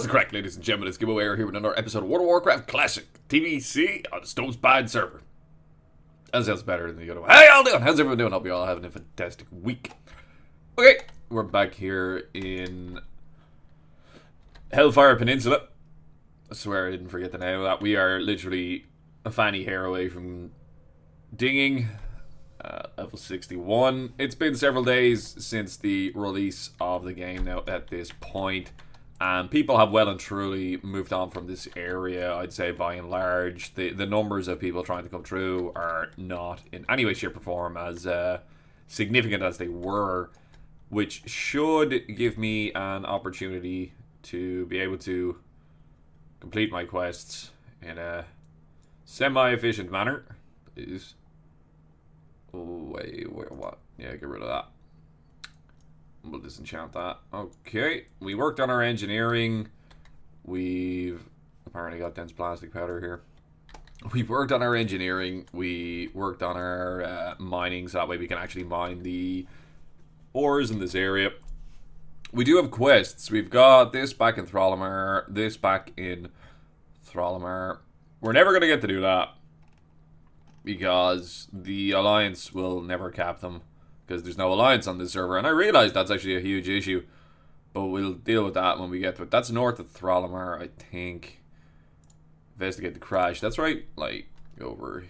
What's the crack, ladies and gentlemen? It's Gibboeire here with another episode of World of Warcraft Classic TVC on the Stone's Bad server. That sounds better than the other one. Hey, y'all doing? How's everyone doing? Hope you all having a fantastic week. Okay, we're back here in Hellfire Peninsula. I swear I didn't forget the name of that. We are literally a fanny hair away from dinging level 61. It's been several days since the release of the game now at this point. And people have well and truly moved on from this area, I'd say, by and large. The numbers of people trying to come through are not in any way, shape, or form as significant as they were, which should give me an opportunity to be able to complete my quests in a semi-efficient manner. Please. Oh, wait, what? Yeah, get rid of that. We'll disenchant that. Okay, we worked on our engineering. We've apparently got dense plastic powder here. We've worked on our engineering. We worked on our mining, so that way we can actually mine the ores in this area. We do have quests. We've got this back in Thrallamar, this back in Thrallamar. We're never going to get to do that because the Alliance will never cap them. Because there's no alliance on this server, and I realize that's actually a huge issue, but we'll deal with that when we get to it. That's north of Thrallamar, I think. Investigate the crash. That's right, like, over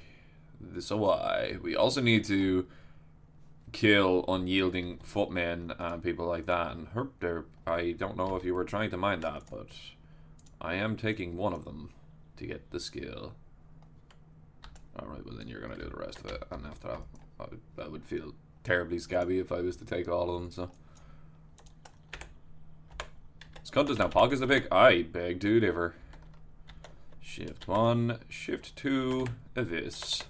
this away. We also need to kill unyielding footmen and people like that. And Herp, I don't know if you were trying to mind that, but I am taking one of them to get the skill. Alright, well then you're going to do the rest of it, and after that, I would feel terribly scabby if I was to take all of them, so. This cunt does now pockets the pick. I beg to differ. Shift 1, Shift 2, this.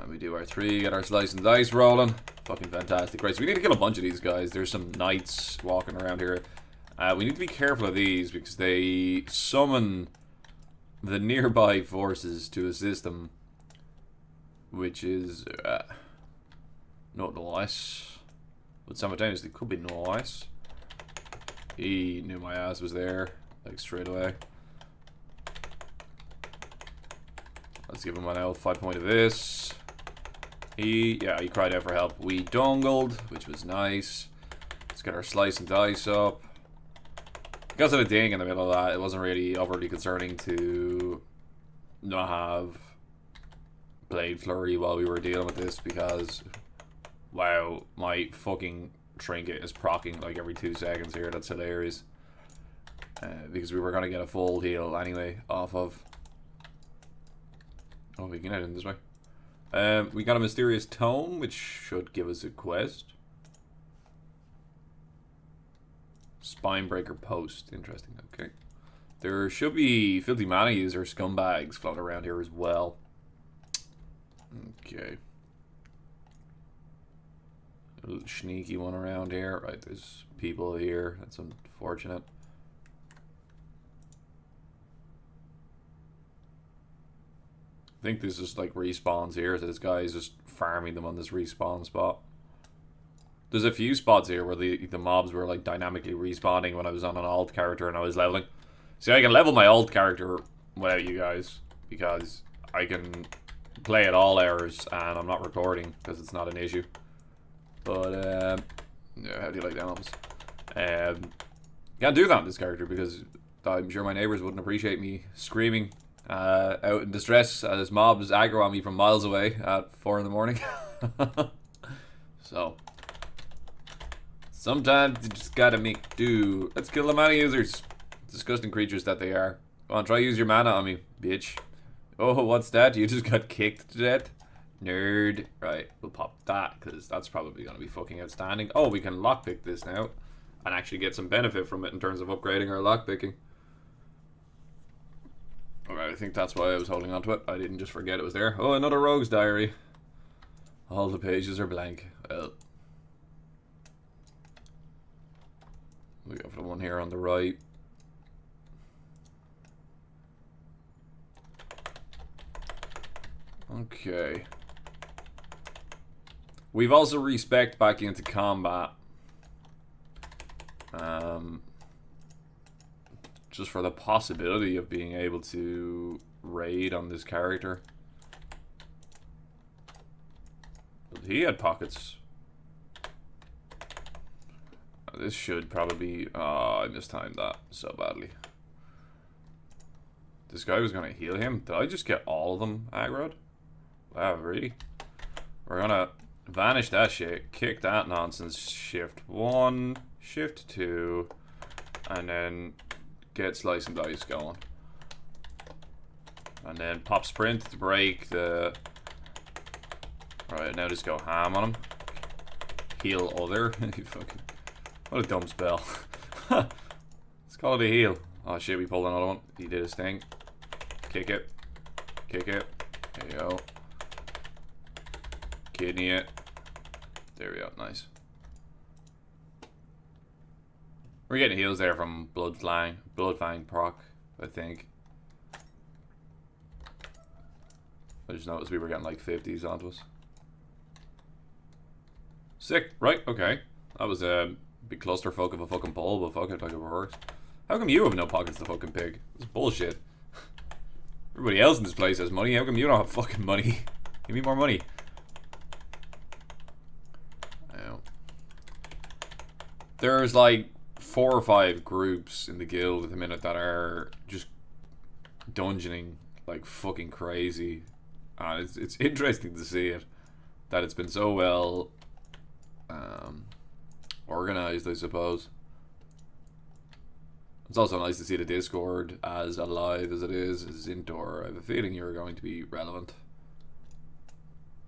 We do our 3, get our slice and dice rolling. Fucking fantastic. Right, so we need to kill a bunch of these guys. There's some knights walking around here. We need to be careful of these because they summon the nearby forces to assist them, which is not nice, but simultaneously could be nice. He knew my ass was there, like, straight away. Let's give him an health 5 point of this. He cried out for help. We dongled, which was nice. Let's get our slice and dice up. Because of the ding in the middle of that, it wasn't really overly concerning to not have Blade Flurry while we were dealing with this, because wow, my fucking trinket is proccing like every 2 seconds here. That's hilarious. Because we were going to get a full heal anyway off of. Oh, we can head in this way. We got a mysterious tome, which should give us a quest. Spinebreaker post. Interesting. Okay. There should be filthy mana user scumbags floating around here as well. Okay. A little sneaky one around here. Right, there's people here. That's unfortunate. I think this is like respawns here, so this guy is just farming them on this respawn spot. There's a few spots here where the mobs were like dynamically respawning when I was on an alt character and I was leveling. See, I can level my alt character without you guys because I can play at all hours and I'm not recording because it's not an issue. But yeah, how do you like the animals? Can't do that in this character because I'm sure my neighbors wouldn't appreciate me screaming out in distress as mobs aggro on me from miles away at 4 in the morning. So sometimes you just gotta make do. Let's kill the mana users. Disgusting creatures that they are. Go on, try use your mana on me, bitch. Oh, what's that? You just got kicked to death? Nerd. Right, we'll pop that, because that's probably going to be fucking outstanding. Oh, we can lockpick this now, and actually get some benefit from it in terms of upgrading our lockpicking. Alright, I think that's why I was holding on to it. I didn't just forget it was there. Oh, another rogue's diary. All the pages are blank. Well, we go for the one here on the right. Okay. We've also respec'd back into combat. Just for the possibility of being able to raid on this character. But he had pockets. This should probably be... Oh, I mistimed that so badly. This guy was going to heal him. Did I just get all of them aggroed? Wow, really? We're going to vanish that shit. Kick that nonsense. Shift 1. Shift 2. And then get slice and dice going. And then pop sprint to break the... Alright, now just go ham on him. Heal other. Fucking... What a dumb spell. Let's call it a heal. Oh shit, we pulled another one. He did his thing. Kick it. Kick it. There you go. Kidney it. There we go. Nice. We're getting heals there from Bloodfang proc, I think. I just noticed we were getting like 50s onto us. Sick. Right, okay. That was a big clusterfuck of a fucking pull, but fuck it, like it works. How come you have no pockets to fucking pig? It's bullshit. Everybody else in this place has money. How come you don't have fucking money? Give me more money. There's like 4 or 5 groups in the guild at the minute that are just dungeoning like fucking crazy. And it's interesting to see it. That it's been so well organized, I suppose. It's also nice to see the Discord as alive as it is. Zintor, I have a feeling you're going to be relevant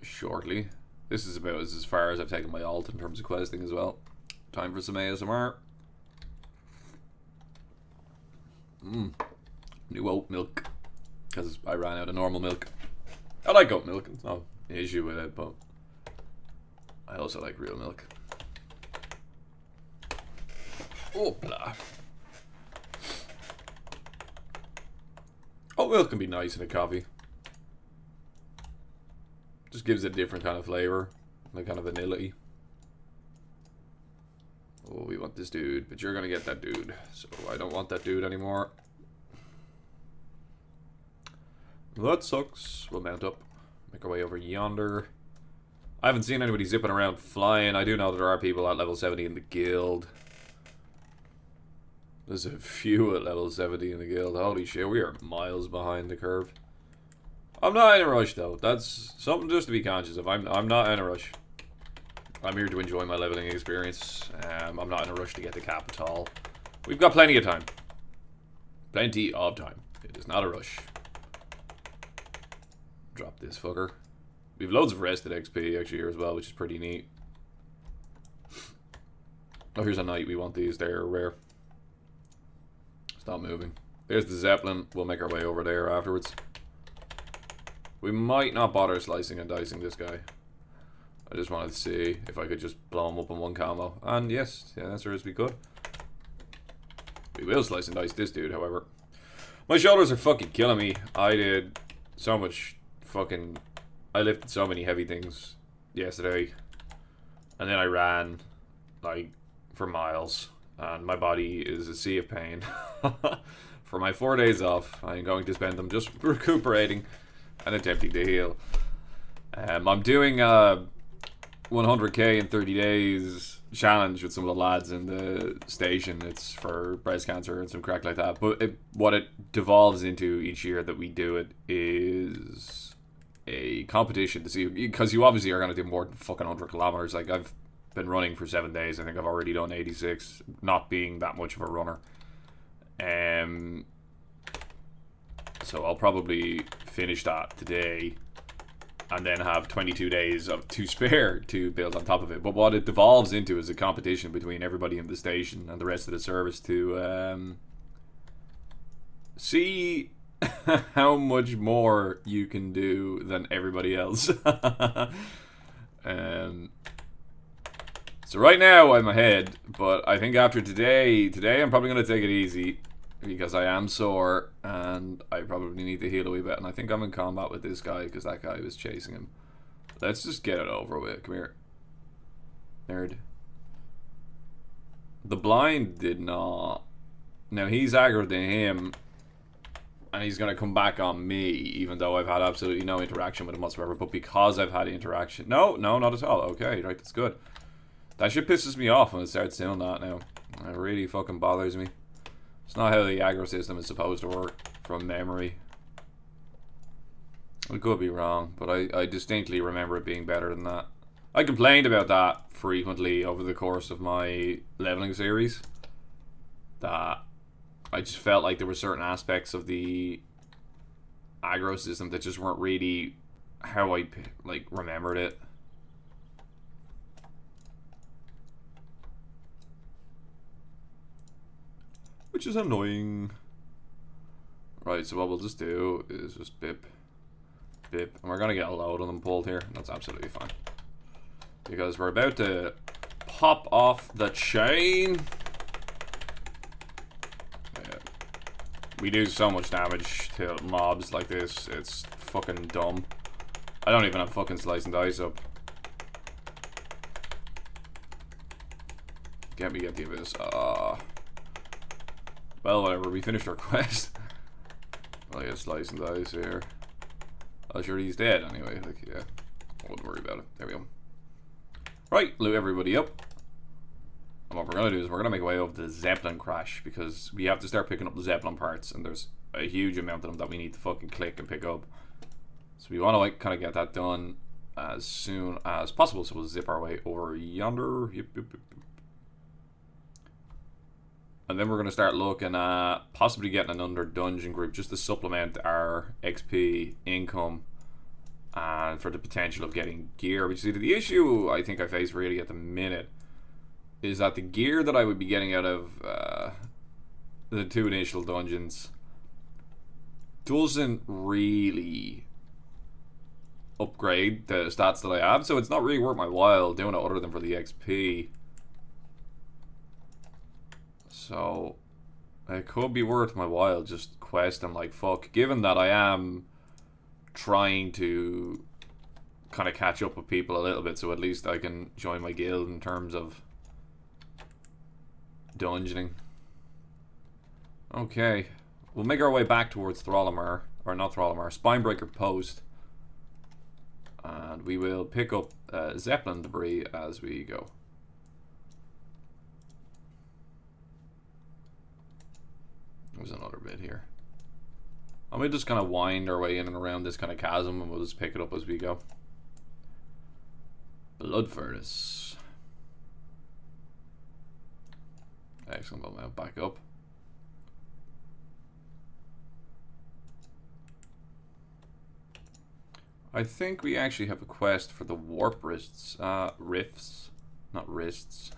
shortly. This is about as far as I've taken my alt in terms of questing as well. Time for some ASMR. New oat milk. Because I ran out of normal milk. I like oat milk, it's no issue with it, but I also like real milk. Opla. Oat milk can be nice in a coffee. Just gives it a different kind of flavor, like kind of vanilla-y. Oh, we want this dude, but you're gonna get that dude, so I don't want that dude anymore. That sucks. We'll mount up, make our way over yonder. I haven't seen anybody zipping around flying. I do know that there are people at level 70 in the guild. There's a few at level 70 in the guild. Holy shit, we are miles behind the curve. I'm not in a rush though. That's something just to be conscious of. I'm not in a rush. I'm here to enjoy my leveling experience. I'm not in a rush to get the cap at all. We've got plenty of time. Plenty of time. It is not a rush. Drop this fucker. We have loads of rested XP actually here as well, which is pretty neat. Oh, here's a knight. We want these. They're rare. Stop moving. There's the Zeppelin. We'll make our way over there afterwards. We might not bother slicing and dicing this guy. I just wanted to see if I could just blow him up in one combo. And yes, the answer is we could. We will slice and dice this dude, however. My shoulders are fucking killing me. I did so much fucking... I lifted so many heavy things yesterday. And then I ran, like, for miles. And my body is a sea of pain. For my 4 days off, I'm going to spend them just recuperating and attempting to heal. I'm doing a 100k in 30 days challenge with some of the lads in the station. It's for breast cancer and some crack like that. But what it devolves into each year that we do it is a competition to see, because you obviously are going to do more than fucking 100 kilometers. Like, I've been running for 7 days. I think I've already done 86, not being that much of a runner. So I'll probably finish that today and then have 22 days to spare to build on top of it. But what it devolves into is a competition between everybody in the station and the rest of the service to see how much more you can do than everybody else. So right now I'm ahead, but I think after today I'm probably going to take it easy because I am sore and I probably need to heal a wee bit, and I think I'm in combat with this guy because that guy was chasing him. Let's just get it over with. Come here, nerd. The blind did not. Now he's aggroed to him, and he's going to come back on me, even though I've had absolutely no interaction with him whatsoever. But because I've had interaction... No, not at all. Okay, right, that's good. That shit pisses me off when it starts doing that now. It really fucking bothers me. It's not how the aggro system is supposed to work from memory. I could be wrong, but I distinctly remember it being better than that. I complained about that frequently over the course of my leveling series. That I just felt like there were certain aspects of the aggro system that just weren't really how I like remembered it. Which is annoying. Right, so what we'll just do is just bip, and we're gonna get a load of them pulled here. That's absolutely fine. Because we're about to pop off the chain. We do so much damage to mobs like this, it's fucking dumb. I don't even have fucking slice and dice up. Get the abyss. Well, whatever, we finished our quest. I'll get slice and dice here. Oh, sure, he's dead anyway. Like, yeah, I wouldn't worry about it. There we go. Right, loot everybody up. And what we're going to do is we're going to make our way over to the Zeppelin crash, because we have to start picking up the Zeppelin parts, and there's a huge amount of them that we need to fucking click and pick up. So we want to like kind of get that done as soon as possible. So we'll zip our way over yonder. Yep. And then we're going to start looking at possibly getting another dungeon group just to supplement our XP income and for the potential of getting gear. But you see, the issue I think I face really at the minute is that the gear that I would be getting out of the 2 initial dungeons doesn't really upgrade the stats that I have, so it's not really worth my while doing it other than for the XP. So it could be worth my while just questing like fuck, given that I am trying to kind of catch up with people a little bit, so at least I can join my guild in terms of dungeoning. Okay, we'll make our way back towards Thrallamar, or not Thrallamar, Spinebreaker Post, and we will pick up Zeppelin debris as we go. There's another bit here. And we'll just kind of wind our way in and around this kind of chasm, and we'll just pick it up as we go. Blood Furnace. Excellent, we'll now back up. I think we actually have a quest for the warp wrists, rifts, not wrists.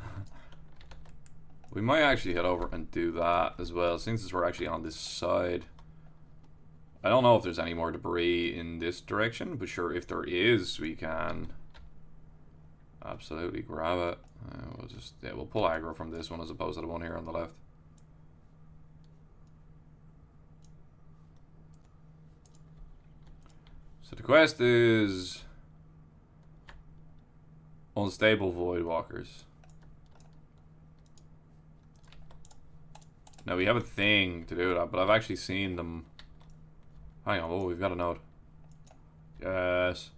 We might actually head over and do that as well, since we're actually on this side. I don't know if there's any more debris in this direction, but sure, if there is, we can absolutely grab it. We'll pull aggro from this one as opposed to the one here on the left. So the quest is Unstable Voidwalkers. Now we have a thing to do that, but I've actually seen them. Hang on, oh, we've got a node. Yes.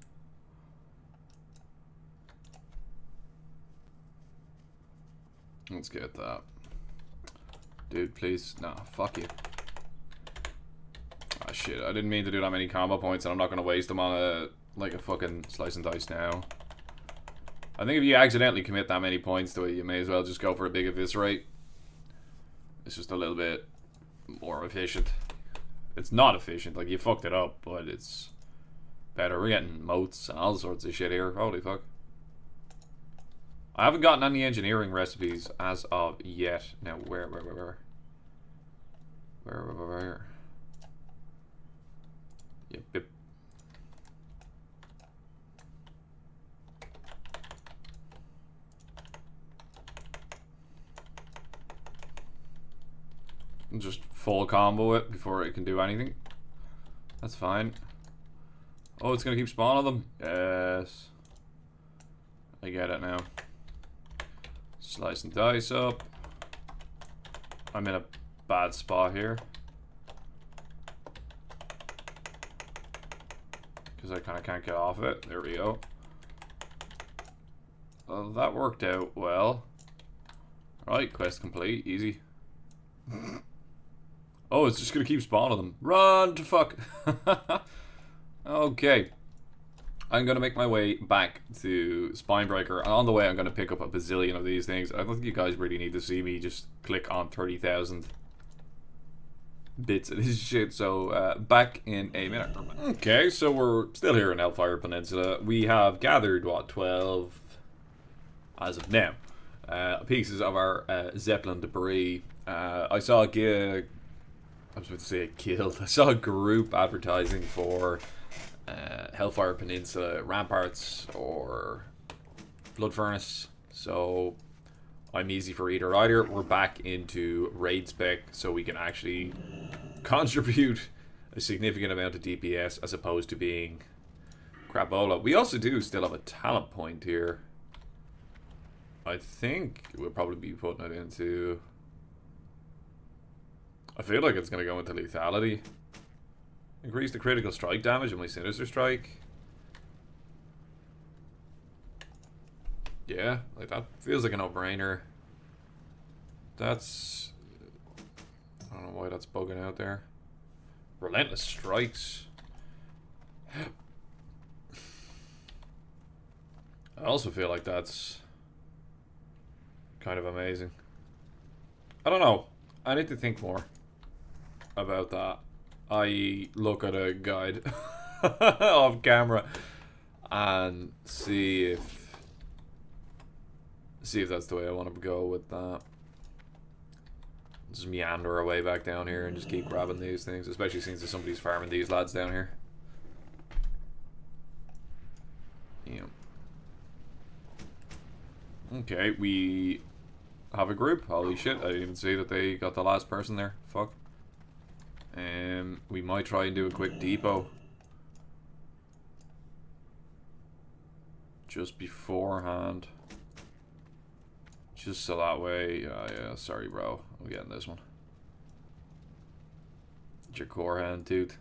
Let's get that. Dude, please. No, fuck you. Ah, shit. I didn't mean to do that many combo points, and I'm not going to waste them on a fucking slice and dice now. I think if you accidentally commit that many points to it, you may as well just go for a big eviscerate. It's just a little bit more efficient. It's not efficient, like you fucked it up, but it's better. We're getting moats and all sorts of shit here. Holy fuck. I haven't gotten any engineering recipes as of yet. Now, where? Yep. Just full combo it before it can do anything. That's fine. Oh, it's gonna keep spawning them? Yes. I get it now. Slice and dice up. I'm in a bad spot here. Because I kind of can't get off of it. There we go. Well, that worked out well. Alright, quest complete. Easy. Oh, it's just going to keep spawning them. Run to fuck. Okay. I'm going to make my way back to Spinebreaker. And on the way, I'm going to pick up a bazillion of these things. I don't think you guys really need to see me just click on 30,000 bits of this shit. So, back in a minute. Okay, so we're still here in Hellfire Peninsula. We have gathered, what, 12, as of now, pieces of our Zeppelin debris. I saw I was about to say a guild. I saw a group advertising for Hellfire Peninsula Ramparts or Blood Furnace, so I'm easy for either. We're back into raid spec, so we can actually contribute a significant amount of DPS as opposed to being crapola. We also do still have a talent point here. I think we'll probably be putting it into... I feel like it's going to go into lethality. Increase the critical strike damage of my Sinister Strike. Yeah, like that feels like a no-brainer. That's... I don't know why that's bugging out there. Relentless Strikes. I also feel like that's kind of amazing. I don't know. I need to think more about that. I look at a guide off camera and see if that's the way I want to go with that. Just meander our way back down here and just keep grabbing these things, especially since somebody's farming these lads down here. Yeah. Okay, we have a group. Holy shit, I didn't even see that they got the last person there. Fuck. We might try and do a quick depot just beforehand, just so that way. Yeah, sorry bro, I'm getting this one. It's your core hand, dude.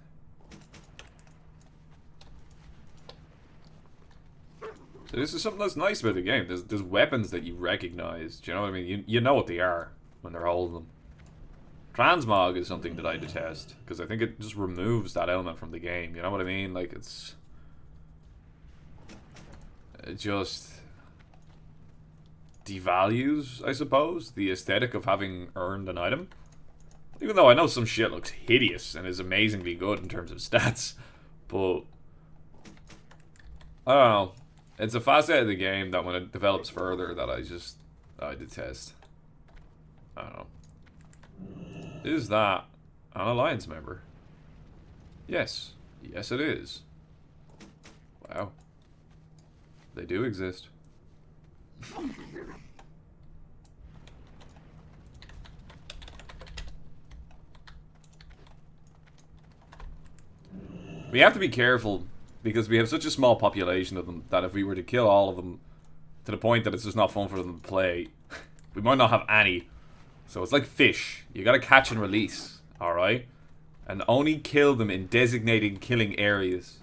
So this is something that's nice about the game. There's weapons that you recognize. Do you know what I mean? You know what they are when they're holding them. Transmog is something that I detest, because I think it just removes that element from the game. You know what I mean? Like, it just devalues, I suppose, the aesthetic of having earned an item. Even though I know some shit looks hideous and is amazingly good in terms of stats, but I don't know. It's a facet of the game that when it develops further that I detest. I don't know. Is that an Alliance member? Yes. Yes, it is. Wow. They do exist. We have to be careful because we have such a small population of them that if we were to kill all of them to the point that it's just not fun for them to play, we might not have any. So it's like fish. You gotta catch and release, alright? And only kill them in designated killing areas,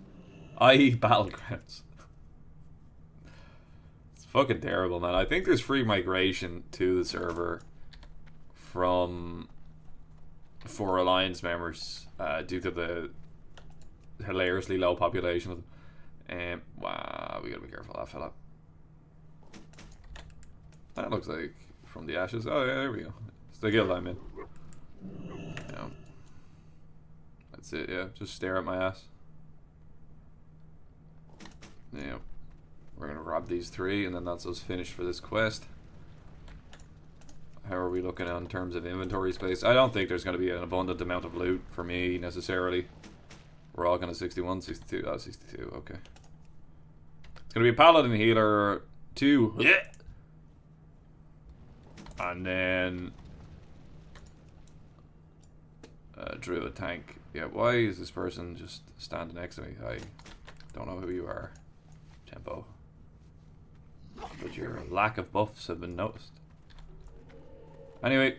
i.e. battlegrounds. It's fucking terrible, man. I think there's free migration to the server for Alliance members due to the hilariously low population of them. Wow, we gotta be careful of that fella. That looks like from the ashes. Oh yeah, there we go. It's the guild I'm in. Yeah. That's it, yeah. Just stare at my ass. Yeah. We're gonna rob these 3 and then that's us finished for this quest. How are we looking in terms of inventory space? I don't think there's gonna be an abundant amount of loot for me necessarily. We're all gonna 61, 62, 62, okay. It's gonna be a paladin healer 2. Yeah. And then Druid tank. Yeah, why is this person just standing next to me? I don't know who you are, Tempo. But your lack of buffs have been noticed. Anyway,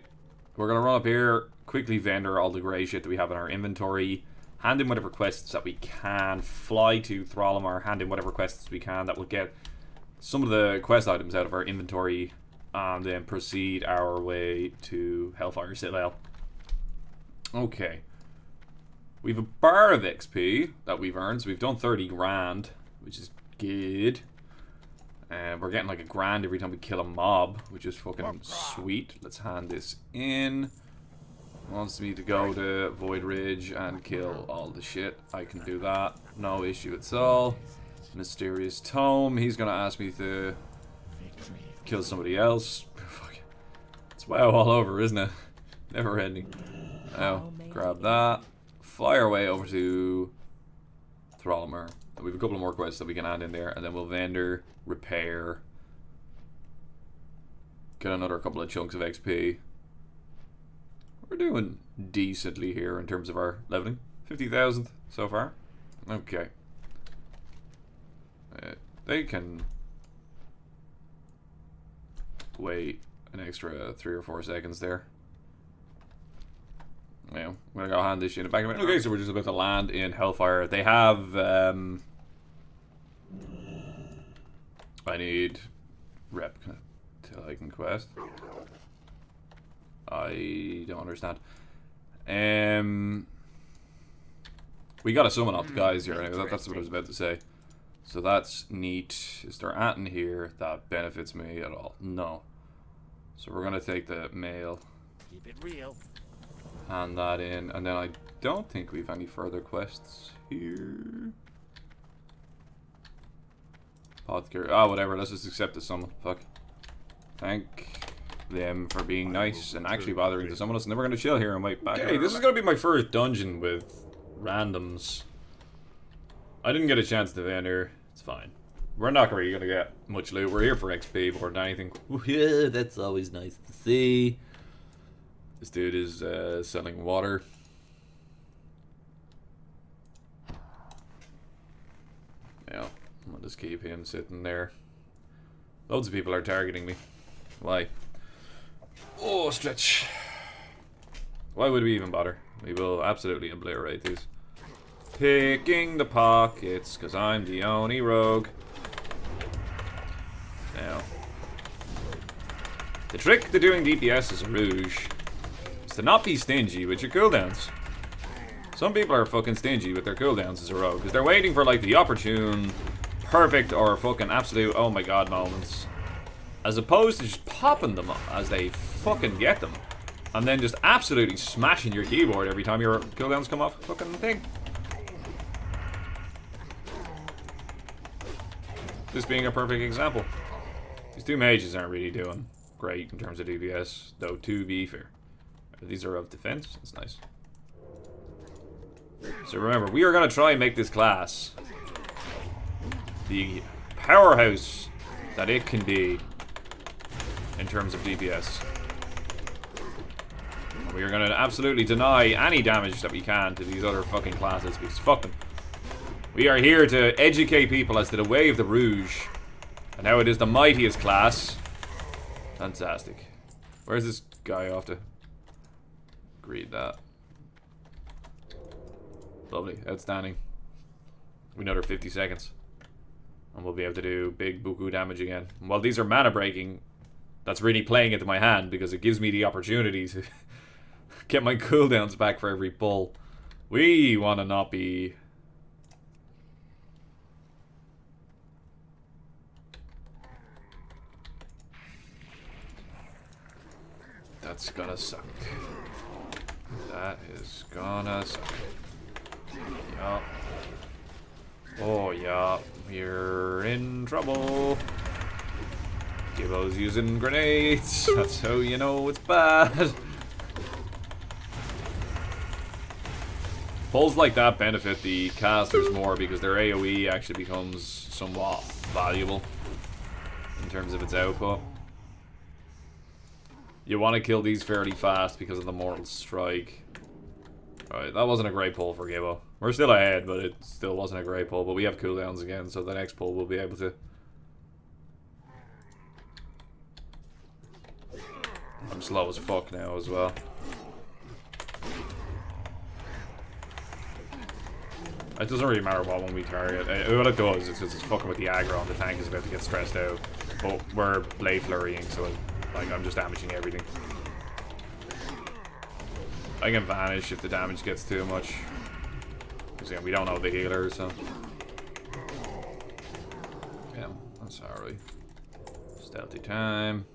We're going to run up here, quickly vendor all the grey shit that we have in our inventory, hand in whatever quests that we can, fly to Thralimar, hand in whatever quests we can that will get some of the quest items out of our inventory, and then proceed our way to Hellfire Citadel. Okay. We have a bar of XP that we've earned, so we've done 30 grand, which is good. We're getting like a grand every time we kill a mob, which is fucking sweet. Let's hand this in. Wants me to go to Void Ridge and kill all the shit. I can do that. No issue at all. Mysterious Tome. He's gonna ask me to kill somebody else. It's WoW all over, isn't it? Never ending. Oh, grab that. Fly our way over to Thralimar. We have a couple of more quests that we can add in there, and then we'll vendor, repair, get another couple of chunks of XP. We're doing decently here in terms of our leveling. 50,000 so far. Okay. They can wait an extra 3 or 4 seconds there. Yeah, I'm gonna go hand this shit in the back of it. Okay, so we're just about to land in Hellfire. They have I need rep till I can quest. I don't understand. We gotta summon up the guys here anyway. That's what I was about to say. So that's neat. Is there anything here that benefits me at all? No. So we're gonna take the mail. Keep it real. Hand that in, and then I don't think we've any further quests here. Apothecary. Ah, whatever. Let's just accept the summon. Fuck. Thank them for being nice and actually bothering to summon us, and then we're gonna chill here and wait back. Okay, this is gonna be my first dungeon with randoms. I didn't get a chance to vendor. It's fine. We're not really gonna get much loot. We're here for XP more than anything. Yeah, that's always nice to see. This dude is selling water. Yeah, I'll just keep him sitting there. Loads of people are targeting me. Why? Oh, stretch. Why would we even bother? We will absolutely obliterate these. Picking the pockets, because I'm the only rogue. Now, the trick to doing DPS as a Rouge is to not be stingy with your cooldowns. Some people are fucking stingy with their cooldowns as a rogue, because they're waiting for like the opportune, perfect, or fucking absolute oh my god moments, as opposed to just popping them up as they fucking get them, and then just absolutely smashing your keyboard every time your cooldowns come off a fucking thing. This being a perfect example. These two mages aren't really doing great in terms of DPS, though, to be fair. These are of defense. That's nice. So remember, we are going to try and make this class the powerhouse that it can be in terms of DPS. And we are going to absolutely deny any damage that we can to these other fucking classes, because fuck them. We are here to educate people as to the way of the Rouge and how it is the mightiest class. Fantastic. Where's this guy off to? Read that. Lovely. Outstanding. Another 50 seconds. And we'll be able to do big buku damage again. And while these are mana breaking, that's really playing into my hand because it gives me the opportunity to get my cooldowns back for every pull. We want to not be... That's gonna suck. That is gonna suck. Yup. Oh, yeah. We're in trouble. Gibbo's using grenades. That's how you know it's bad. Pulls like that benefit the casters more because their AoE actually becomes somewhat valuable in terms of its output. You want to kill these fairly fast because of the Mortal Strike. Alright, that wasn't a great pull for Gibbo. We're still ahead, but it still wasn't a great pull. But we have cooldowns again, so the next pull we'll be able to... I'm slow as fuck now as well. It doesn't really matter what one we target. What it does is because it's fucking with the aggro and the tank is about to get stressed out. But we're blade flurrying, so like I'm just damaging everything. I can vanish if the damage gets too much. Because yeah, we don't know the healer, so. Yeah, that's alright. Stealthy time.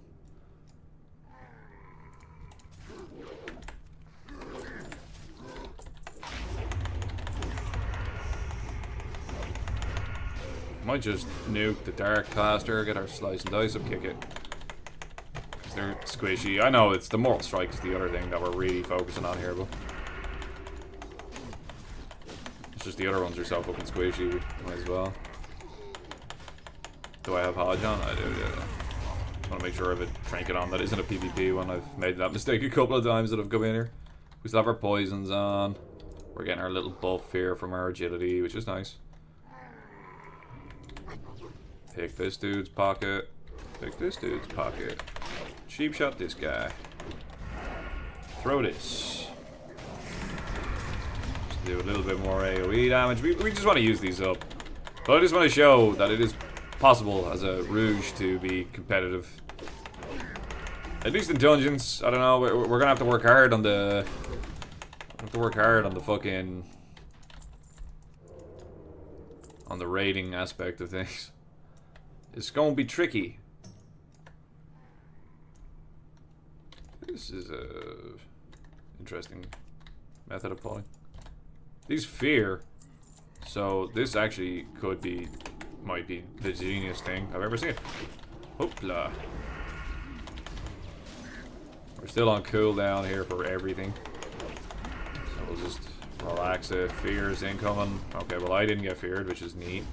Might just nuke the Dark Caster, get our slice and dice up, kick it. Because they're squishy. I know it's the Mortal Strike is the other thing that we're really focusing on here, but it's just the other ones are so fucking squishy. Might as well. Do I have Hodge on? I do, yeah. Just want to make sure I have a trinket on that isn't a PvP one. I've made that mistake a couple of times that I've come in here. We still have our poisons on. We're getting our little buff here from our agility, which is nice. Pick this dude's pocket. Pick this dude's pocket. Cheap shot this guy. Throw this. Just do a little bit more AoE damage. We just want to use these up. But I just want to show that it is possible as a Rouge to be competitive. At least in dungeons. I don't know. We're gonna have to work hard on the. Fucking. On the raiding aspect of things. It's gonna be tricky. This is a interesting method of pulling. These fear, so this actually might be the genius thing I've ever seen. Hoopla. We're still on cooldown here for everything, so we'll just relax it. Fear's incoming. Okay, well I didn't get feared, which is neat.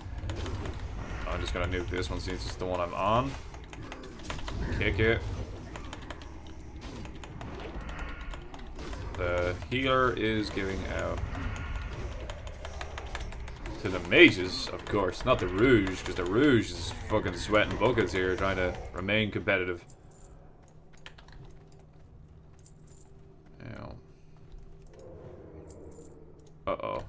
I'm just gonna nuke this one since it's the one I'm on. Kick it. The healer is giving out to the mages, of course, not the Rouge, because the Rouge is fucking sweating buckets here, trying to remain competitive. Yeah. Uh-oh.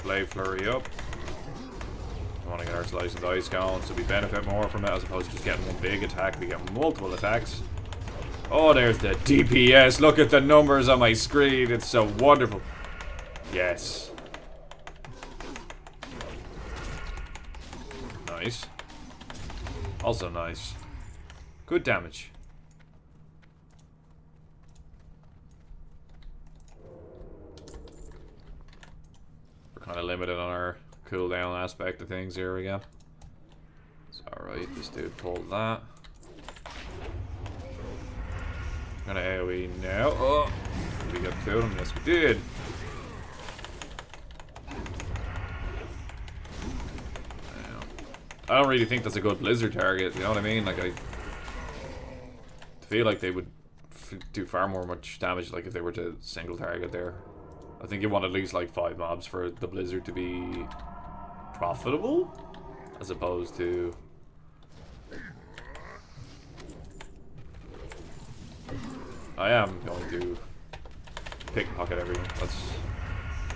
Blade flurry up. We want to get our slice and dice going so we benefit more from it as opposed to just getting one big attack. We get multiple attacks. Oh, there's the DPS. Look at the numbers on my screen. It's so wonderful. Yes. Nice. Also nice. Good damage. Kind of limited on our cooldown aspect of things here again. It's alright, this dude pulled that. Gonna AoE now. Oh! Did we get killed him? Yes, we did. I don't really think that's a good Blizzard target, you know what I mean? Like, I feel like they would do far more much damage like if they were to single target there. I think you want at least like 5 mobs for the Blizzard to be profitable, as opposed to. I am going to pickpocket everyone.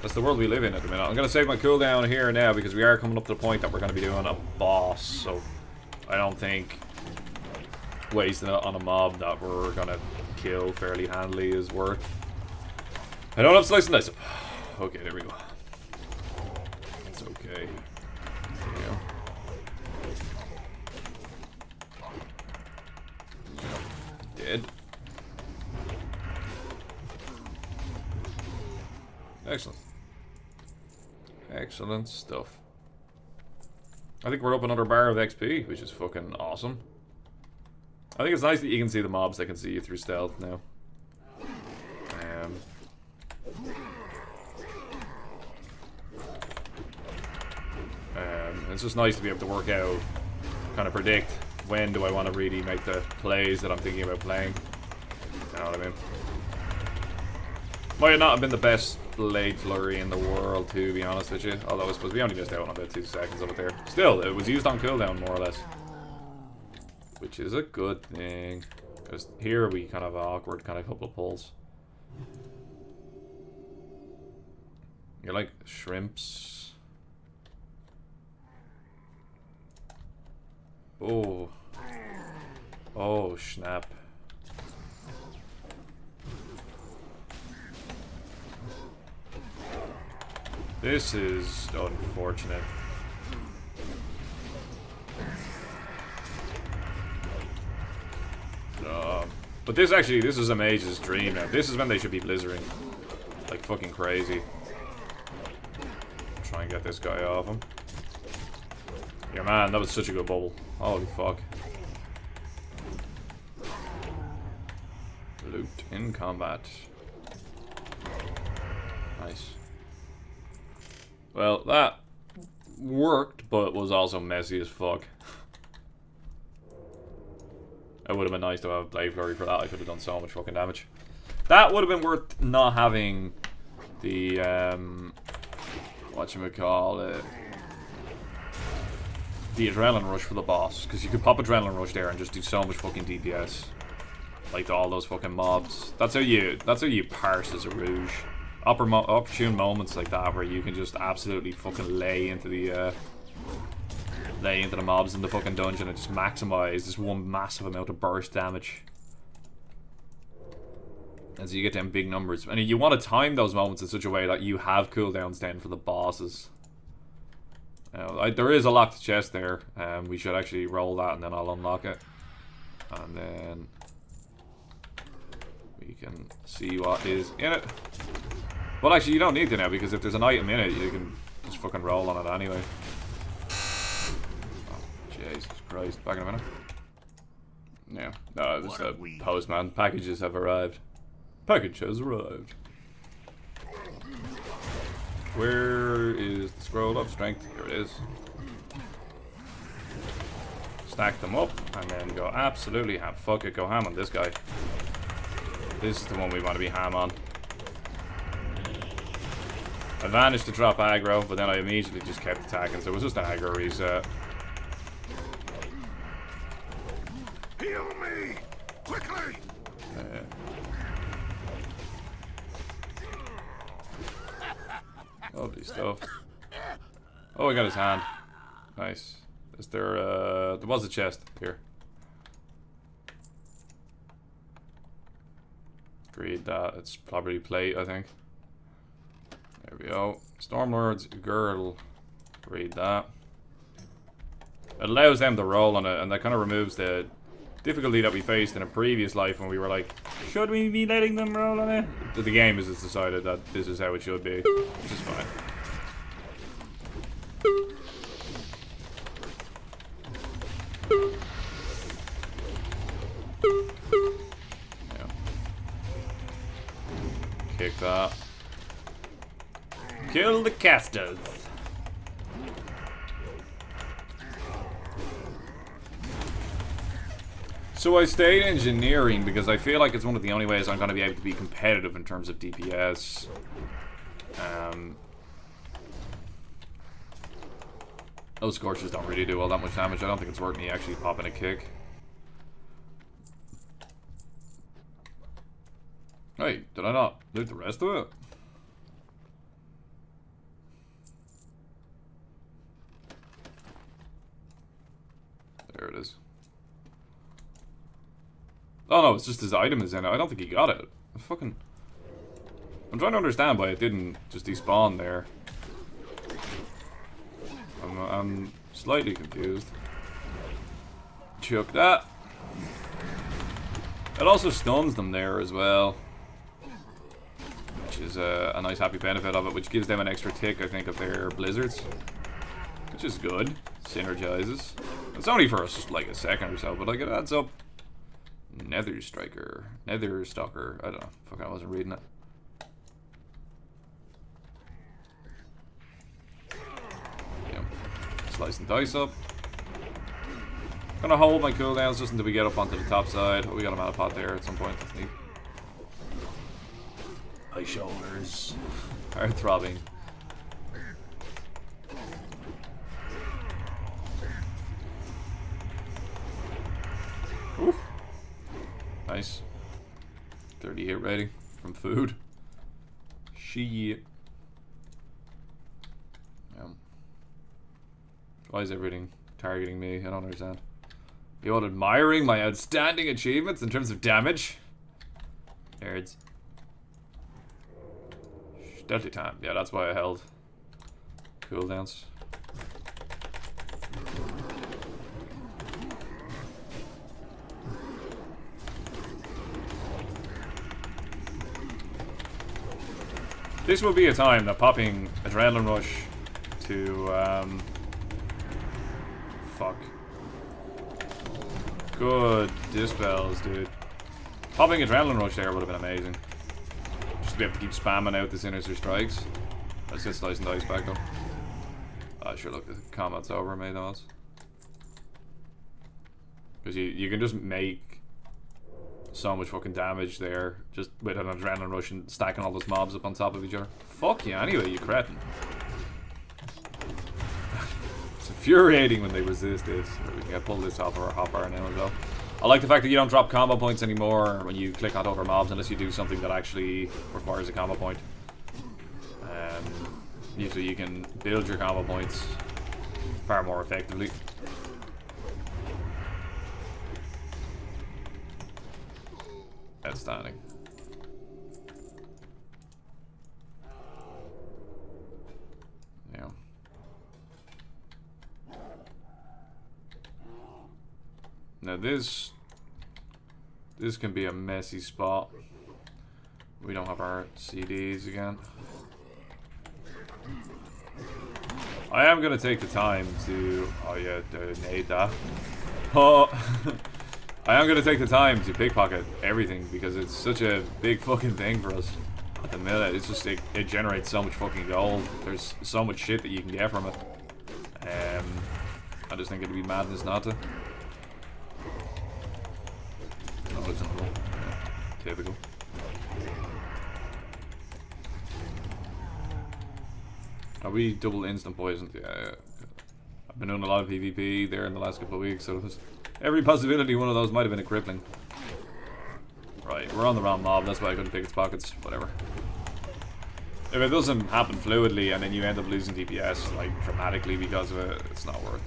That's the world we live in at the minute. I'm gonna save my cooldown here now because we are coming up to the point that we're gonna be doing a boss. So I don't think wasting it on a mob that we're gonna kill fairly handily is worth. I don't have slice and dice up. Okay, there we go. It's okay. There we go. Dead. Excellent. Excellent stuff. I think we're up another bar of XP, which is fucking awesome. I think it's nice that you can see the mobs that can see you through stealth now. It's just nice to be able to work out, kind of predict when do I want to really make the plays that I'm thinking about playing. You know what I mean? Might not have been the best blade flurry in the world, to be honest with you. Although I suppose we only missed out on about 2 seconds of it there. Still, it was used on cooldown, more or less. Which is a good thing. Because here we kind of awkward, kind of couple of pulls. You're like shrimps. Oh. Oh, snap. This is unfortunate. But this is a mage's dream now. This is when they should be blizzarding. Like fucking crazy. Try and get this guy off him. Yeah, man, that was such a good bubble. Holy fuck. Loot in combat. Nice. Well, that worked, but was also messy as fuck. It would have been nice to have Blade Flurry for that. I could have done so much fucking damage. That would have been worth not having the, whatchamacallit, the Adrenaline Rush for the boss. Because you could pop Adrenaline Rush there and just do so much fucking DPS. Like to all those fucking mobs. That's how you parse as a Rouge. Opportune moments like that where you can just absolutely fucking lay into the mobs in the fucking dungeon and just maximize this one massive amount of burst damage as you get them big numbers. And you want to time those moments in such a way that you have cooldowns then for the bosses. There is a locked chest there. We should actually roll that and then I'll unlock it. And then we can see what is in it. Well, actually, you don't need to now, because if there's an item in it, you can just fucking roll on it anyway. Oh, Jesus Christ. Back in a minute. Yeah. No, this is the postman. Packages have arrived. Package has arrived. Where is the scroll of strength? Here it is. Stack them up, and then go absolutely ham. Fuck it, go ham on this guy. This is the one we want to be ham on. I managed to drop aggro, but then I immediately just kept attacking, so it was just an aggro reset. Heal me! Quickly! Lovely stuff. Oh, I got his hand. Nice. Is there there was a chest here. Read that. It's probably plate, I think. There we go. Stormlord's girl. Read that. It allows them to roll on it, and that kind of removes the difficulty that we faced in a previous life when we were like, should we be letting them roll on it? The game has just decided that this is how it should be, which is fine. Yeah. Kick that. Kill the casters. So I stayed engineering because I feel like it's one of the only ways I'm going to be able to be competitive in terms of DPS. Those scorches don't really do all that much damage. I don't think it's worth me actually popping a kick. Wait, did I not loot the rest of it? There it is. Oh no, it's just his item is in it. I don't think he got it. I'm trying to understand why it didn't just despawn there. I'm slightly confused. Chuck that. It also stuns them there as well, which is a nice happy benefit of it, which gives them an extra tick, I think, of their blizzards, which is good. Synergizes. It's only for like a second or so, but like it adds up. Nether Striker. Nether Stalker. I don't know. Fuck, I wasn't reading it. Yeah. Slice and dice up. Gonna hold my cooldowns just until we get up onto the top side. Oh, we got a mana pot there at some point. That's neat. My shoulders are throbbing. Ooh. Nice. 30 hit rating from food. Shit. Why is everything targeting me? I don't understand. You all admiring my outstanding achievements in terms of damage? Nerds. Stealthy time. Yeah, that's why I held cooldowns. This will be a time that popping Adrenaline Rush to, fuck. Good dispels, dude. Popping Adrenaline Rush there would have been amazing. Just to be able to keep spamming out the Sinister Strikes. Let's get Slice and Dice back though. Oh, sure, look, the combat's over, mate, those. Because you can just make so much fucking damage there just with an Adrenaline Rush and stacking all those mobs up on top of each other. Fuck you anyway, you cretin. It's infuriating when they resist this. We can pull this off our hotbar now as well. I like the fact that you don't drop combo points anymore when you click on other mobs unless you do something that actually requires a combo point. Usually you can build your combo points far more effectively. Outstanding. Yeah. Now this can be a messy spot. We don't have our CDs again. I am gonna take the time to... Oh yeah, donate that. Oh! I am gonna take the time to pickpocket everything because it's such a big fucking thing for us at the minute. It's just it generates so much fucking gold. There's so much shit that you can get from it. I just think it'd be madness not to. Oh, it's not cool. Yeah, typical. Are we double instant poisoned? Yeah. I've been doing a lot of PvP there in the last couple of weeks, so there's every possibility one of those might have been a crippling. Right, we're on the wrong mob, that's why I couldn't pick its pockets, whatever. If it doesn't happen fluidly and then you end up losing DPS, like, dramatically because of it, it's not worth.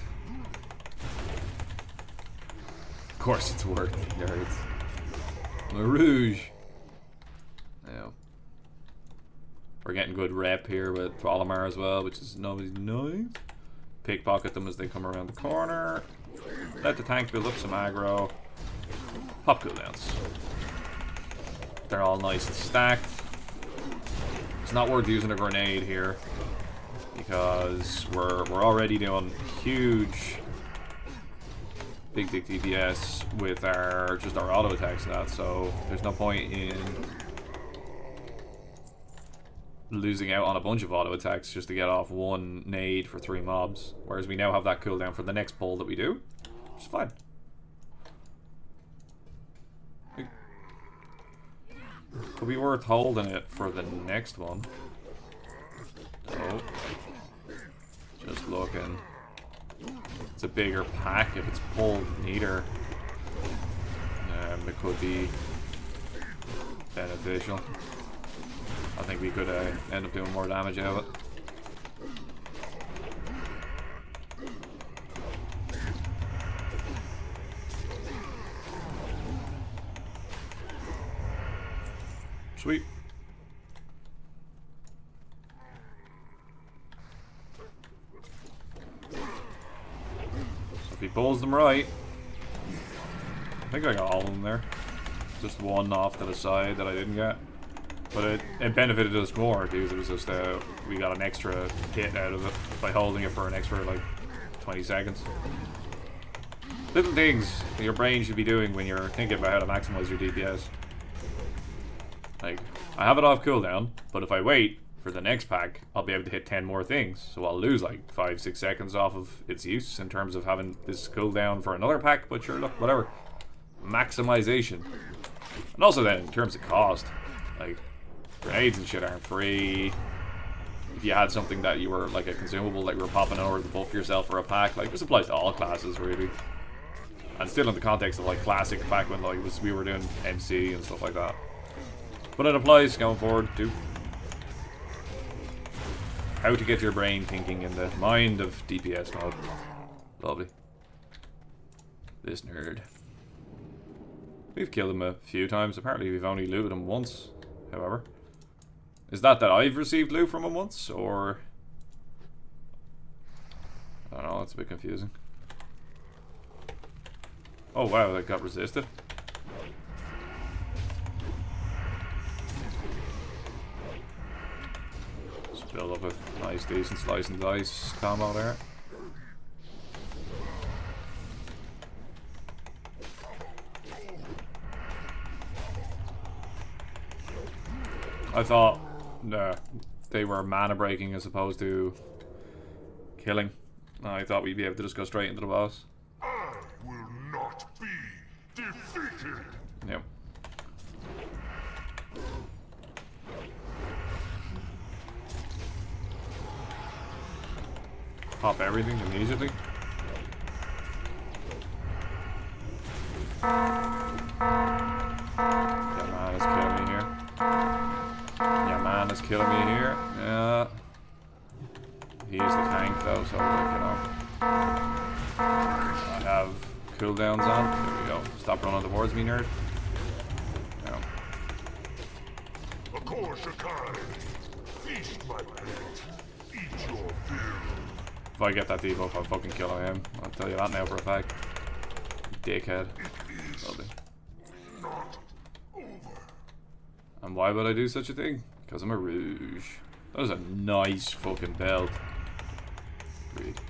Of course it's worth, nerds. Marouge. Yeah. We're getting good rep here with Thrallamar as well, which is nice. Pickpocket them as they come around the corner. Let the tank build up some aggro. Pop cooldowns. They're all nice and stacked. It's not worth using a grenade here because we're already doing huge big DPS with our auto attacks and that, so there's no point in losing out on a bunch of auto attacks just to get off one nade for 3 mobs, whereas we now have that cooldown for the next pull that we do, which is fine. Could be worth holding it for the next one. Oh, just looking. It's a bigger pack if it's pulled neater. It could be beneficial. I think we could end up doing more damage out of it. Sweet. So if he pulls them right, I think I got all of them there. Just one off to the side that I didn't get. But it benefited us more because it was just we got an extra hit out of it by holding it for an extra like 20 seconds. Little things that your brain should be doing when you're thinking about how to maximize your DPS. Like, I have it off cooldown, but if I wait for the next pack, I'll be able to hit 10 more things. So I'll lose like 5-6 seconds off of its use in terms of having this cooldown for another pack, but sure, look, whatever. Maximization. And also then, in terms of cost, like, Grenades and shit aren't free. If you had something that you were like a consumable that you were popping over to buff yourself for a pack, like this applies to all classes really. And still in the context of like classic back when like we were doing MC and stuff like that. But it applies going forward too. How to get your brain thinking in the mind of DPS mode. Lovely. This nerd. We've killed him a few times. Apparently we've only looted him once, however. Is that I've received loot from him once, or... I don't know, it's a bit confusing. Oh wow, that got resisted. Just build up a nice, decent slice and dice combo there. I thought they were mana breaking as opposed to killing. I thought we'd be able to just go straight into the boss. I will not be defeated. Yep. Pop everything immediately. Yeah, man is killing me here. Yeah, man is killing me here. Yeah. He is the tank though, so like, you know. I have cooldowns on. There we go. Stop running towards me, nerd. No. Of course, Shakai. Feast my pet. Eat your fill. If I get that debuff, I'm fucking killing him. I'll tell you that now for a fact. Dickhead. Lovely. Not over. And why would I do such a thing? Because I'm a rouge. That was a nice fucking belt. Read.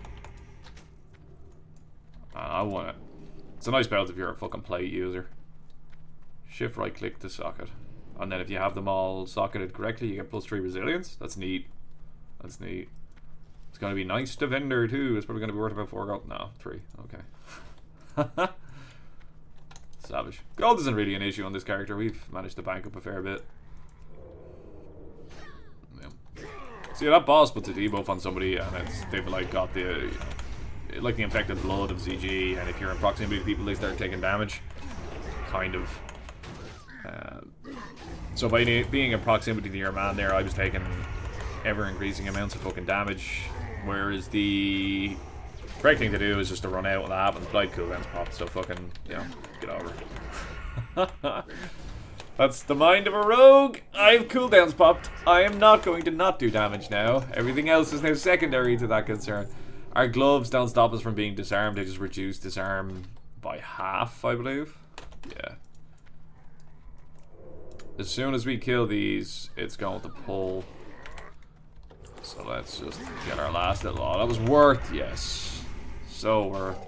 I want it. It's a nice belt if you're a fucking plate user. Shift right click to socket. And then if you have them all socketed correctly, you get +3 resilience. That's neat. That's neat. It's going to be nice to vendor too. It's probably going to be worth about 4 gold. No, 3. Okay. Savage. Gold isn't really an issue on this character. We've managed to bank up a fair bit. Yeah. See, that boss puts a debuff on somebody, and they've like got the like the infected blood of ZG, and if you're in proximity to people, they start taking damage. Kind of. So by being in proximity to your man there, I was taking ever increasing amounts of fucking damage, whereas the correct thing to do is just to run out when that happens. Blight cooldowns pop, so fucking, you know, get over. That's the mind of a rogue. I've cooldowns popped. I am not going to not do damage now. Everything else is now secondary to that concern. Our gloves don't stop us from being disarmed. They just reduce disarm by half, I believe. Yeah. As soon as we kill these, it's going to pull. So let's just get our last little... Oh, that was worth, yes. So worth.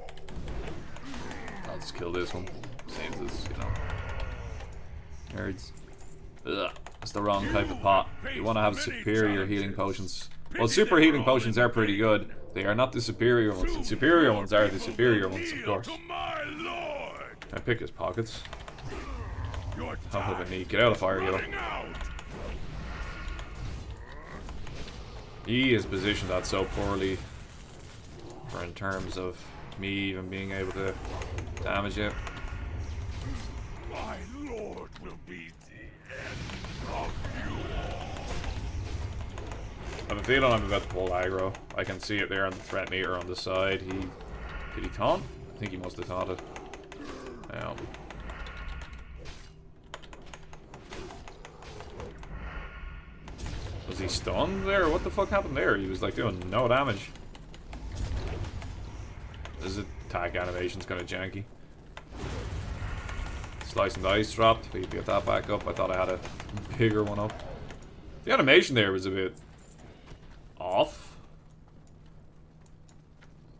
I'll just kill this one. Saves us, you know. Nerds. Ugh, that's the wrong type of pot. You want to have superior healing potions. Well, super healing potions are pretty good. They are not the superior ones. The superior ones are the superior ones, of course. I pick his pockets. How have a neat. Get out of fire, Gibboeire. He is positioned that so poorly for in terms of me even being able to damage it. My lord will be the end of you all. I have a feeling I'm about to pull aggro. I can see it there on the threat meter on the side. Did he taunt? I think he must have taunted. Was he stunned there? What the fuck happened there? He was like doing no damage. This attack animation's kind of janky. Slice and dice dropped. We get that back up. I thought I had a bigger one up. The animation there was a bit off.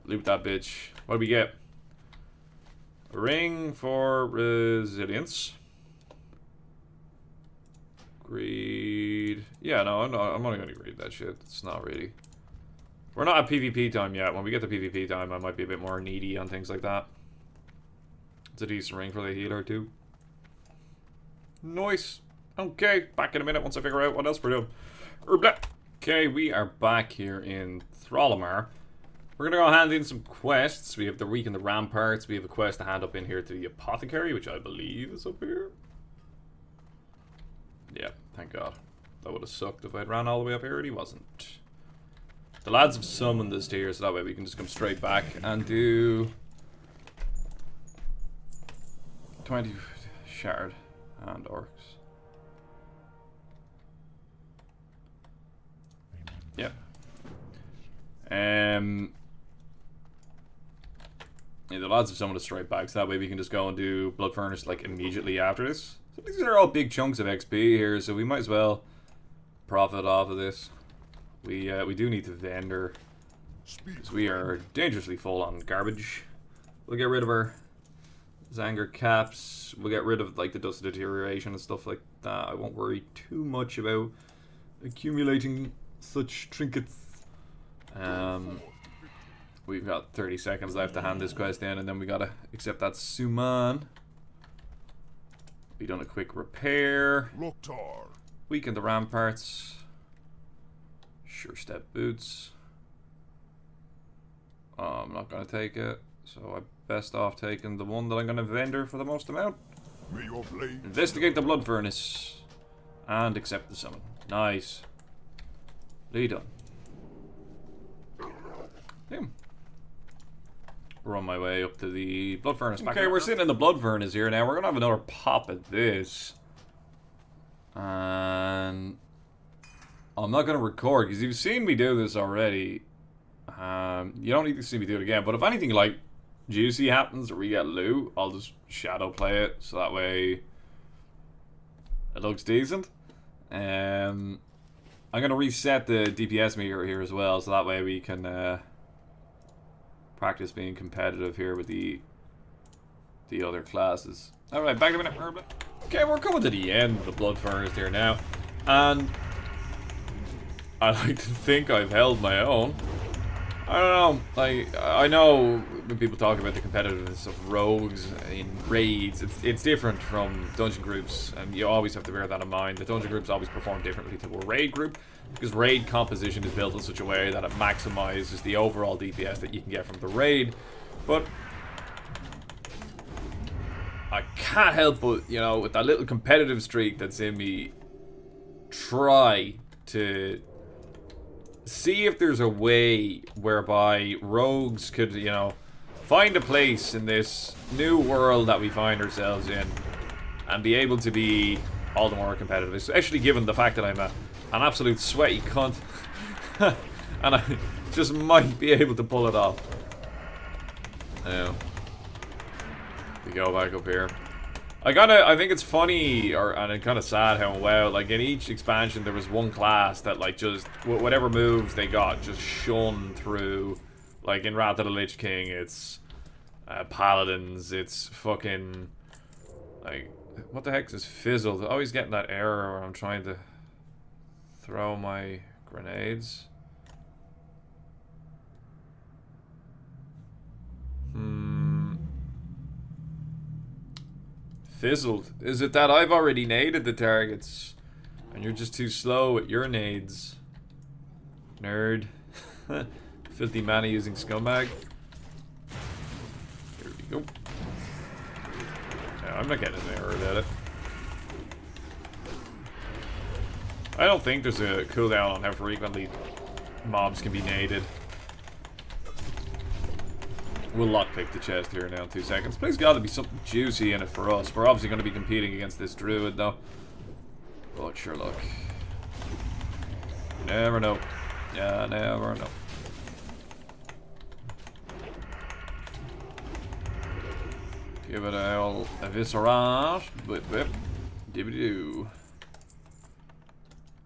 Loot that bitch. What do we get? A ring for resilience. Greed. Yeah, no, I'm only going to read that shit. It's not really. We're not at PvP time yet. When we get to PvP time, I might be a bit more needy on things like that. It's a decent ring for the healer, too. Nice. Okay, back in a minute once I figure out what else we're doing. Erbla. Okay, we are back here in Throlamar. We're gonna go hand in some quests. We have the Week in the Ramparts. We have a quest to hand up in here to the Apothecary, which I believe is up here. Yeah, thank God. That would have sucked if I'd ran all the way up here, and he wasn't. The lads have summoned us here, so that way we can just come straight back and do 20 shard and orcs. Yep. Yeah, the lads have summoned us straight back, so that way we can just go and do Blood Furnace like immediately after this. So these are all big chunks of XP here, so we might as well profit off of this. We do need to vendor, because we are dangerously full on garbage. We'll get rid of our Zanger caps. We'll get rid of like the dust of deterioration and stuff like that. I won't worry too much about accumulating such trinkets. We've got 30 seconds left to hand this quest in, and then we gotta accept that summon. We done a quick repair. Weaken the ramparts. Sure step boots. I'm not gonna take it, so I'm best off taking the one that I'm gonna vendor for the most amount. Investigate the blood furnace and accept the summon. Nice. Done. Damn. We're on my way up to the blood furnace. Okay, we're sitting in the blood furnace here now. We're gonna have another pop at this. And I'm not gonna record because you've seen me do this already. You don't need to see me do it again. But if anything like juicy happens or we get loot, I'll just shadow play it so that way it looks decent. I'm gonna reset the DPS meter here as well, so that way we can practice being competitive here with the other classes. Alright, back in a minute. Okay, we're coming to the end of the blood furnace here now, and I like to think I've held my own. I don't know, like, I know when people talk about the competitiveness of rogues in raids, it's different from dungeon groups, and you always have to bear that in mind. The dungeon groups always perform differently to a raid group, because raid composition is built in such a way that it maximizes the overall DPS that you can get from the raid. But I can't help but, you know, with that little competitive streak that's in me, try to see if there's a way whereby rogues could, you know, find a place in this new world that we find ourselves in and be able to be all the more competitive, especially given the fact that I'm an absolute sweaty cunt and I just might be able to pull it off. We go back up here. I think it's funny, and it's kind of sad how, well, like, in each expansion there was one class that, like, just, whatever moves they got, just shone through. Like, in Wrath of the Lich King, it's Paladins, it's fucking, like, what the heck is Fizzled? I'm always getting that error where I'm trying to throw my grenades. Fizzled. Is it that I've already naded the targets and you're just too slow with your nades? Nerd. Filthy mana using scumbag. Here we go. Yeah, I'm not getting an error at it. I don't think there's a cooldown on how frequently mobs can be naded. We'll lockpick the chest here now in 2 seconds. Please God, there'll be something juicy in it for us. We're obviously going to be competing against this druid, though. But sure, look. You never know. Yeah, never know. Give it a old eviscerate. Whip, whip. Dibbity-doo.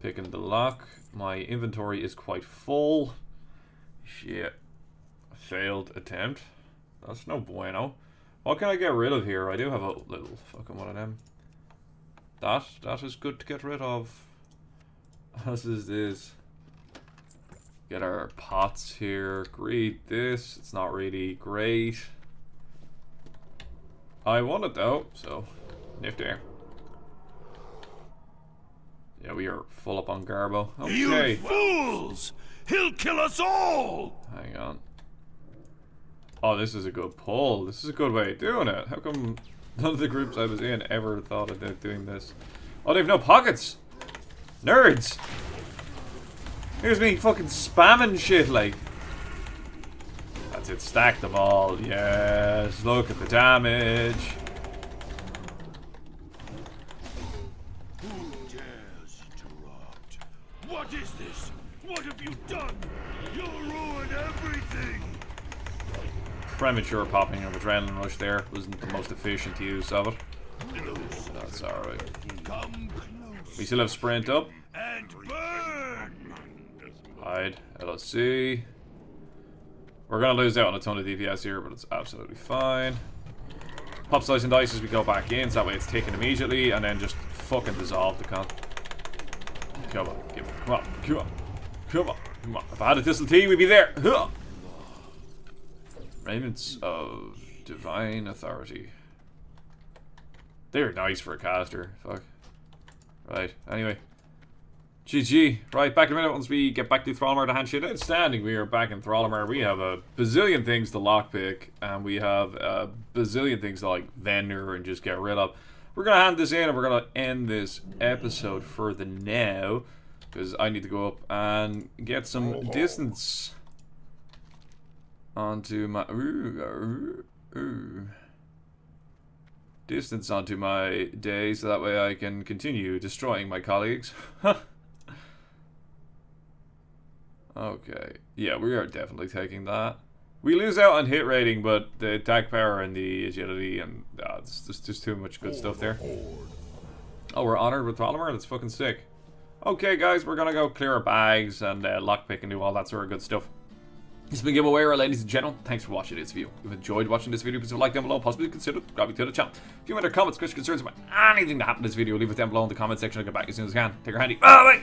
Picking the lock. My inventory is quite full. Shit. Failed attempt. That's no bueno. What can I get rid of here? I do have a little fucking one of them. That is good to get rid of. As is this. Get our pots here. Great. This. It's not really great. I want it though, so nifty. Yeah, we are full up on Garbo. You Okay. fools! He'll kill us all! Hang on. Oh, this is a good pull. This is a good way of doing it. How come none of the groups I was in ever thought of doing this? Oh, they have no pockets! Nerds! Here's me fucking spamming shit, like. That's it, stack them all. Yes, look at the damage. Who dares interrupt? What is this? What have you done? You'll ruin everything! Premature popping of adrenaline rush there wasn't the most efficient use of it. That's alright. Come close We still have sprint up. and burn! Hide. LSC. We're gonna lose out on a ton of DPS here, but it's absolutely fine. Pop slice and dice as we go back in, so that way it's taken immediately, and then just fucking dissolve the con. Come on, come on, come on, come on, come on. If I had a Thistle Tea, we'd be there. Huh. Remnants of Divine Authority. They're nice for a caster. Fuck. Right, anyway. GG. Right, back in a minute once we get back to Thrallmar to hand shit. Outstanding, we are back in Thrallmar. We have a bazillion things to lockpick, and we have a bazillion things to like vendor and just get rid of. We're gonna hand this in and we're gonna end this episode for the now, because I need to go up and get some distance onto my distance onto my day, so that way I can continue destroying my colleagues. Okay, yeah, we are definitely taking that. We lose out on hit rating, but the attack power and the agility and it's just too much good stuff there. Oh, we're honored with Thrallmar? That's fucking sick. Okay, guys, we're gonna go clear our bags and lockpick and do all that sort of good stuff. This has been Gibboeire, ladies and gentlemen. Thanks for watching this video. If you've enjoyed watching this video, please leave a like down below. Possibly consider subscribing to the channel. If you have any comments, questions, concerns about anything that happened in this video, leave it down below in the comment section. I'll get back as soon as I can. Take care handy. Bye!